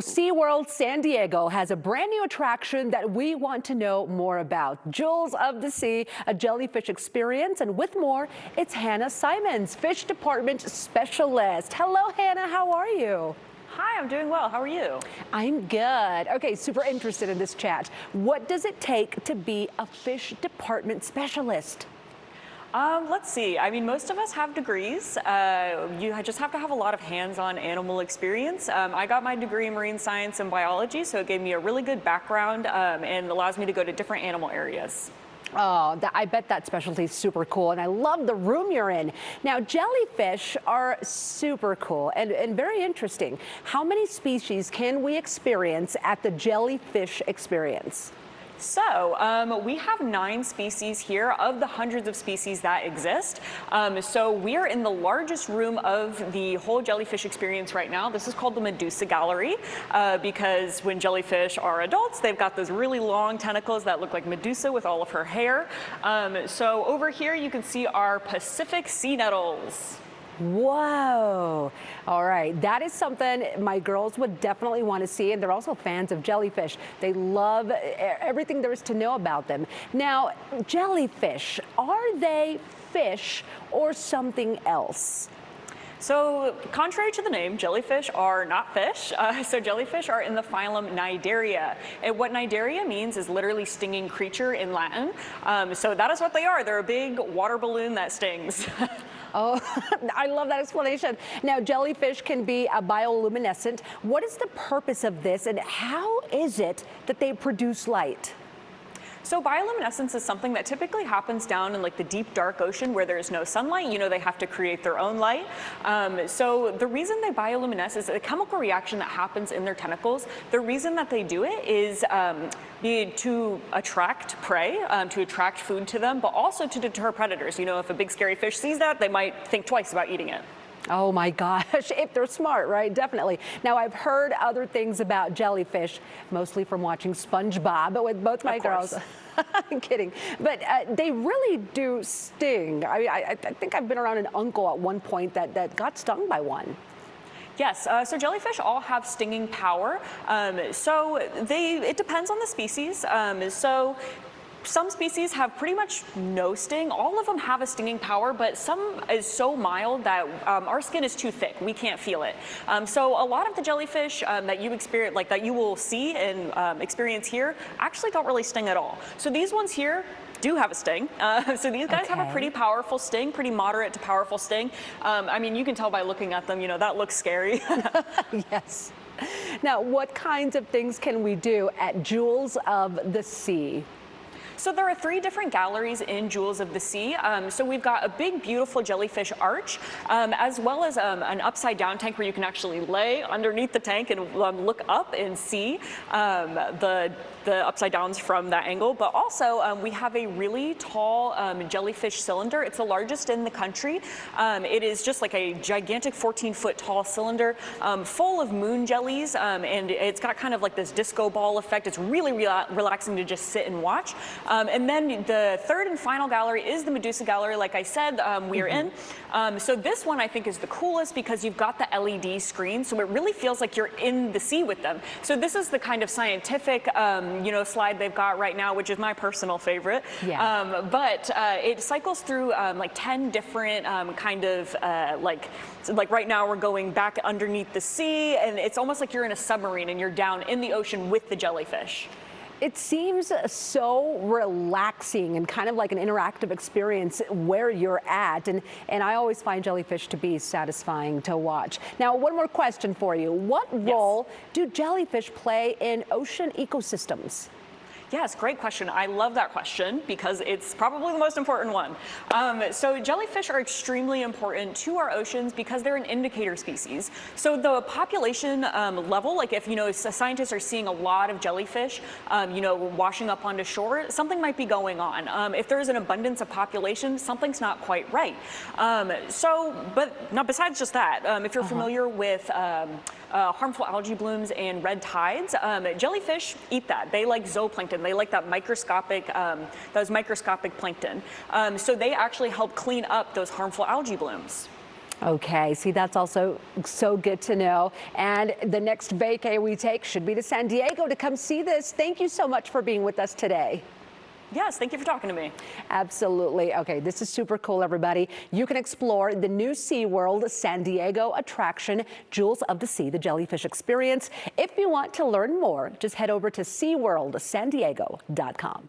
SeaWorld San Diego has a brand new attraction that we want to know more about. Jewels of the Sea, a jellyfish experience, and with more, it's Hannah Simons, Fish Department Specialist. Hello, Hannah, how are you? Hi, I'm doing well. How are you? I'm good. Okay, super interested in this chat. What does it take to be a Fish Department Specialist? Let's see. I mean, most of us have degrees. You just have to have a lot of hands-on animal experience. I got my degree in marine science and biology, so it gave me a really good background and allows me to go to different animal areas. Oh, I bet that specialty is super cool, and I love the room you're in. Now, jellyfish are super cool and very interesting. How many species can we experience at the Jellyfish Experience? So we have 9 species here of the hundreds of species that exist. So we are in the largest room of the whole jellyfish experience right now. This is called the Medusa Gallery because when jellyfish are adults, they've got those really long tentacles that look like Medusa with all of her hair. So over here you can see our Pacific sea nettles. Whoa. All right. That is something my girls would definitely want to see. And they're also fans of jellyfish. They love everything there is to know about them. Now, jellyfish, are they fish or something else? So contrary to the name, jellyfish are not fish. So jellyfish are in the phylum Cnidaria. And what Cnidaria means is literally stinging creature in Latin. So that is what they are. They're a big water balloon that stings. Oh, I love that explanation. Now, jellyfish can be bioluminescent. What is the purpose of this, and how is it that they produce light? So bioluminescence is something that typically happens down in like the deep dark ocean where there's no sunlight. You know, they have to create their own light. So the reason they bioluminesce is a chemical reaction that happens in their tentacles. The reason that they do it is to attract prey, to attract food to them, but also to deter predators. You know, if a big scary fish sees that, they might think twice about eating it. Oh my gosh, if they're smart, right? Definitely. Now, I've heard other things about jellyfish, mostly from watching SpongeBob with both my girls. I'm kidding. But they really do sting. I think I've been around an uncle at one point that got stung by one. Yes, so jellyfish all have stinging power. It depends on the species. Some species have pretty much no sting. All of them have a stinging power, but some is so mild that our skin is too thick. We can't feel it. So a lot of the jellyfish that you experience, like that you will see and experience here, actually don't really sting at all. So these ones here do have a sting. So these guys have a pretty powerful sting, pretty moderate to powerful sting. I mean, you can tell by looking at them, you know, that looks scary. Yes. Now, what kinds of things can we do at Jewels of the Sea? So there are 3 different galleries in Jewels of the Sea. So we've got a big, beautiful jellyfish arch, as well as an upside-down tank where you can actually lay underneath the tank and look up and see the upside downs from that angle. But also, we have a really tall jellyfish cylinder. It's the largest in the country. It is just like a gigantic 14-foot tall cylinder full of moon jellies, and it's got kind of like this disco ball effect. It's really relaxing to just sit and watch. And then the 3rd and final gallery is the Medusa Gallery, like I said, we are in. So this one I think is the coolest because you've got the LED screen, so it really feels like you're in the sea with them. So this is the kind of scientific slide they've got right now, which is my personal favorite. Yeah. But it cycles through like 10 different like right now we're going back underneath the sea, and it's almost like you're in a submarine and you're down in the ocean with the jellyfish. It seems so relaxing and kind of like an interactive experience where you're at. And I always find jellyfish to be satisfying to watch. Now, one more question for you. What role do jellyfish play in ocean ecosystems? Yes, great question. I love that question because it's probably the most important one. So jellyfish are extremely important to our oceans because they're an indicator species. So the population level, like if, you know, scientists are seeing a lot of jellyfish, you know, washing up onto shore, something might be going on. If there's an abundance of population, something's not quite right. But not besides just that, if you're familiar with harmful algae blooms and red tides, jellyfish eat that. They like zooplankton. They like that microscopic, those microscopic plankton. So they actually help clean up those harmful algae blooms. Okay, see, that's also so good to know. And the next vacay we take should be to San Diego to come see this. Thank you so much for being with us today. Yes, thank you for talking to me. Absolutely. Okay, this is super cool, everybody. You can explore the new SeaWorld San Diego attraction, Jewels of the Sea, the Jellyfish Experience. If you want to learn more, just head over to SeaWorldSanDiego.com.